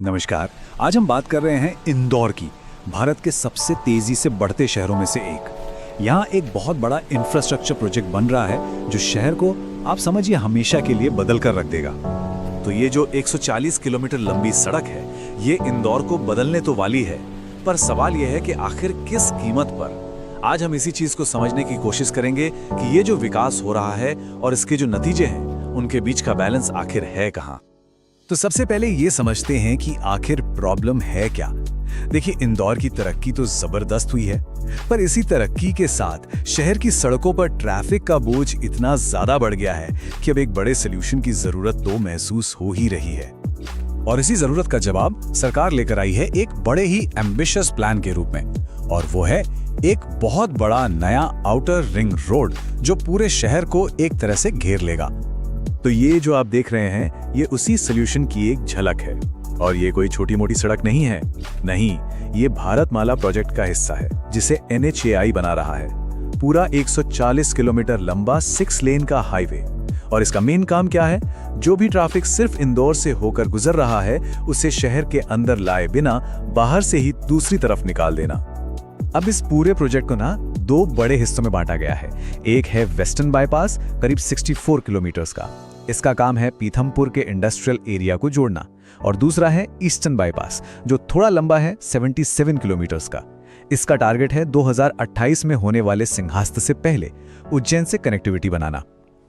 नमस्कार। आज हम बात कर रहे हैं इंदौर की, भारत के सबसे तेजी से बढ़ते शहरों में से एक। यहाँ एक बहुत बड़ा इंफ्रास्ट्रक्चर प्रोजेक्ट बन रहा है जो शहर को आप समझिए हमेशा के लिए बदल कर रख देगा। तो ये जो 140 किलोमीटर लंबी सड़क है, ये इंदौर को बदलने तो वाली है, पर सवाल यह है कि आखिर किस कीमत पर। आज हम इसी चीज को समझने की कोशिश करेंगे कि ये जो विकास हो रहा है और इसके जो नतीजे हैं, उनके बीच का बैलेंस आखिर है कहाँ। तो सबसे पहले ये समझते हैं कि आखिर प्रॉब्लम है क्या। देखिए, इंदौर की तरक्की तो जबरदस्त हुई है, पर इसी तरक्की के साथ शहर की सड़कों पर ट्रैफिक का बोझ इतना ज्यादा बढ़ गया है कि अब एक बड़े सॉल्यूशन की जरूरत तो महसूस हो ही रही है। और इसी जरूरत का जवाब सरकार लेकर आई है एक बड़े ही एम्बिशियस प्लान के रूप में, और वो है एक बहुत बड़ा नया आउटर रिंग रोड जो पूरे शहर को एक तरह से घेर लेगा। तो ये जो आप देख रहे हैं, ये उसी सॉल्यूशन की एक झलक है। और ये कोई छोटी मोटी सड़क नहीं है, नहीं, ये भारतमाला प्रोजेक्ट का हिस्सा है जिसे NHAI बना रहा है। पूरा 140 किलोमीटर लंबा 6 लेन का हाईवे। और इसका मेन काम क्या है? जो भी ट्रैफिक सिर्फ इंदौर से होकर गुजर रहा है, उसे शहर के अंदर लाए बिना बाहर से ही दूसरी तरफ निकाल देना। अब इस पूरे प्रोजेक्ट को ना 2 बड़े हिस्सों में बांटा गया है। एक है वेस्टर्न बाईपास, करीब 64 किलोमीटर का। इसका काम है पीथमपुर के इंडस्ट्रियल एरिया को जोड़ना। और दूसरा है ईस्टर्न बाईपास, जो थोड़ा लंबा है, 77 किलोमीटर का। इसका टारगेट है 2028 में होने वाले सिंहास्त से पहले उज्जैन से कनेक्टिविटी बनाना।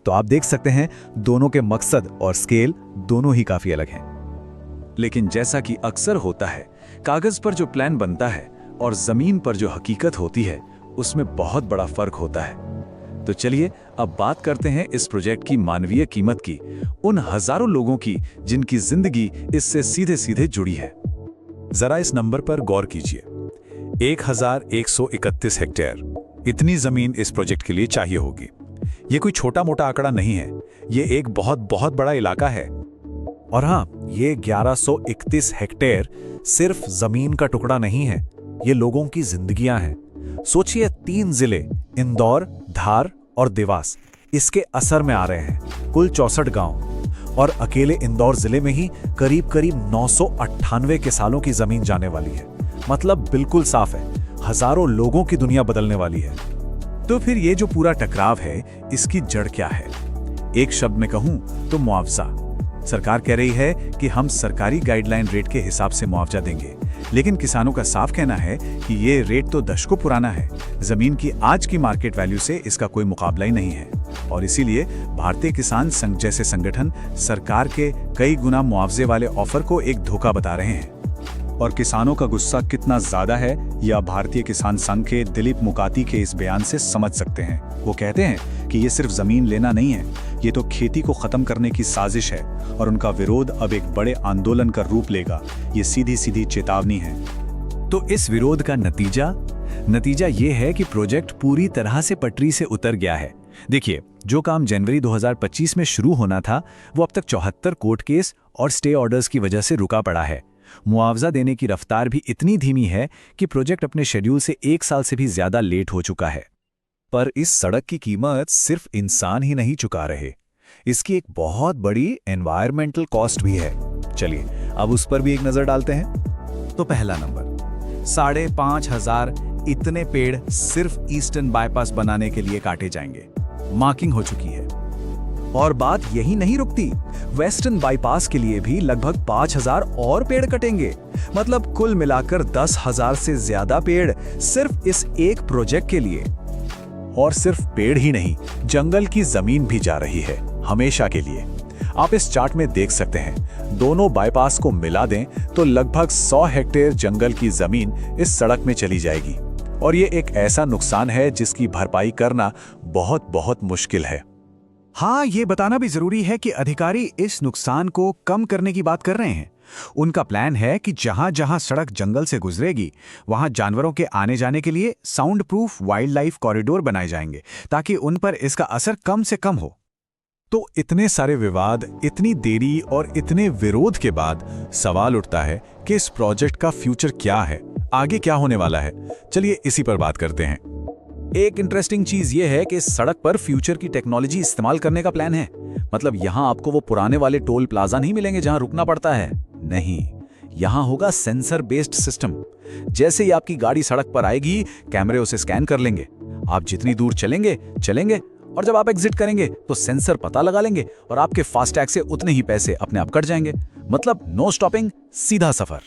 तो आप देख सकते हैं, दोनों के मकसद और स्केल दोनों ही काफी अलग हैं। लेकिन जैसा कि अक्सर होता है, कागज पर जो प्लान बनता है और जमीन पर जो हकीकत होती है, उसमें बहुत बड़ा फर्क होता है। तो चलिए अब बात करते हैं इस प्रोजेक्ट की मानवीय कीमत की, उन हजारों लोगों की जिनकी जिंदगी इससे सीधे सीधे जुड़ी है। जरा इस नंबर पर गौर कीजिए, 1131 हेक्टेयर। इतनी जमीन इस प्रोजेक्ट के लिए चाहिए होगी। ये कोई छोटा मोटा आंकड़ा नहीं है, ये एक बहुत बहुत बड़ा इलाका है। और हाँ, ये 1131 हेक्टेयर सिर्फ जमीन का टुकड़ा नहीं है, ये लोगों की जिंदगियां हैं। सोचिए, 3 जिले इंदौर, धार और देवास इसके असर में आ रहे हैं। कुल 64 गांव, और अकेले इंदौर जिले में ही करीब करीब 998 किसानों की जमीन जाने वाली है। मतलब बिल्कुल साफ है, हजारों लोगों की दुनिया बदलने वाली है। तो फिर ये जो पूरा टकराव है, इसकी जड़ क्या है? एक शब्द में कहूं तो मुआवजा। सरकार कह रही है कि हम सरकारी गाइडलाइन रेट के हिसाब से मुआवजा देंगे, लेकिन किसानों का साफ कहना है कि ये रेट तो दशकों पुराना है। जमीन की आज की मार्केट वैल्यू से इसका कोई मुकाबला ही नहीं है। और इसीलिए भारतीय किसान संघ जैसे संगठन सरकार के कई गुना मुआवजे वाले ऑफर को एक धोखा बता रहे हैं। और किसानों का गुस्सा कितना ज्यादा है, या भारतीय किसान संघ के दिलीप मुकाती के इस बयान से समझ सकते हैं। वो कहते हैं कि ये सिर्फ जमीन लेना नहीं है, ये तो खेती को खत्म करने की साजिश है, और उनका विरोध अब एक बड़े आंदोलन का रूप लेगा। ये सीधी सीधी चेतावनी है। तो इस विरोध का नतीजा ये है कि प्रोजेक्ट पूरी तरह से पटरी से उतर गया है। देखिए, जो काम जनवरी 2025 में शुरू होना था, वो अब तक 74 कोर्ट केस और स्टे ऑर्डर्स की वजह से रुका पड़ा है। मुआवजा देने की रफ्तार भी इतनी धीमी है कि प्रोजेक्ट अपने शेड्यूल से 1 साल से भी ज्यादा लेट हो चुका है। पर इस सड़क की कीमत सिर्फ इंसान ही नहीं चुका रहे, इसकी एक बहुत बड़ी एनवायरमेंटल कॉस्ट भी है। चलिए अब उस पर भी एक नजर डालते हैं। तो पहला नंबर, 5,500 इतने पेड़ सिर्फ ईस्टर्न बाईपास बनाने के लिए काटे जाएंगे। मार्किंग हो चुकी है। और बात यही नहीं रुकती, वेस्टर्न बाईपास के लिए भी लगभग 5,000 और पेड़ कटेंगे। मतलब कुल मिलाकर 10,000 से ज्यादा पेड़ सिर्फ इस एक प्रोजेक्ट के लिए। और सिर्फ पेड़ ही नहीं, जंगल की जमीन भी जा रही है, हमेशा के लिए। आप इस चार्ट में देख सकते हैं, दोनों बाईपास को मिला दें तो लगभग 100 हेक्टेयर जंगल की जमीन इस सड़क में चली जाएगी। और ये एक ऐसा नुकसान है जिसकी भरपाई करना बहुत बहुत मुश्किल है। हाँ, ये बताना भी जरूरी है कि अधिकारी इस नुकसान को कम करने की बात कर रहे हैं। उनका प्लान है कि जहां जहां सड़क जंगल से गुजरेगी, वहां जानवरों के आने जाने के लिए sound proof wild life corridor बनाए जाएंगे, ताकि उन पर इसका असर कम से कम हो। तो इतने सारे विवाद, इतनी देरी और इतने विरोध के बाद सवाल उठता है कि इस प्रोजेक्ट का फ्यूचर क्या है, आगे क्या होने वाला है। चलिए इसी पर बात करते हैं। एक इंटरेस्टिंग चीज यह है कि इस सड़क पर फ्यूचर की टेक्नोलॉजी इस्तेमाल करने का प्लान है। मतलब यहां आपको वो पुराने वाले टोल प्लाजा नहीं मिलेंगे जहां रुकना पड़ता है। नहीं, यहाँ होगा सेंसर बेस्ड सिस्टम। जैसे ही आपकी गाड़ी सड़क पर आएगी, कैमरे उसे स्कैन कर लेंगे। आप जितनी दूर चलेंगे चलेंगे, और जब आप एग्जिट करेंगे तो सेंसर पता लगा लेंगे और आपके फास्टैग से उतने ही पैसे अपने आप कट जाएंगे। मतलब नो स्टॉपिंग, सीधा सफर।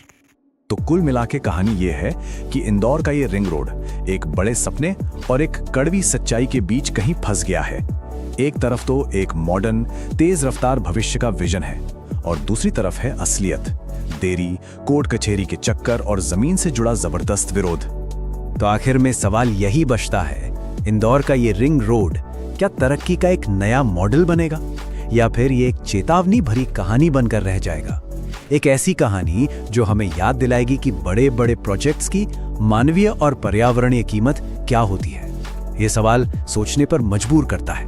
तो कुल मिला के कहानी ये है कि इंदौर का ये रिंग रोड एक बड़े सपने और एक कड़वी सच्चाई के बीच कहीं फंस गया है। एक तरफ तो एक मॉडर्न, तेज रफ्तार भविष्य का विजन है, और दूसरी तरफ है असलियत, देरी, कोर्ट कचहरी के चक्कर और जमीन से जुड़ा जबरदस्त विरोध। तो आखिर में सवाल यही बचता है, इंदौर का ये रिंग रोड क्या तरक्की का एक नया मॉडल बनेगा, या फिर ये एक चेतावनी भरी कहानी बनकर रह जाएगा? एक ऐसी कहानी जो हमें याद दिलाएगी कि बड़े बड़े प्रोजेक्ट्स की मानवीय और पर्यावरणीय कीमत क्या होती है। ये सवाल सोचने पर मजबूर करता है।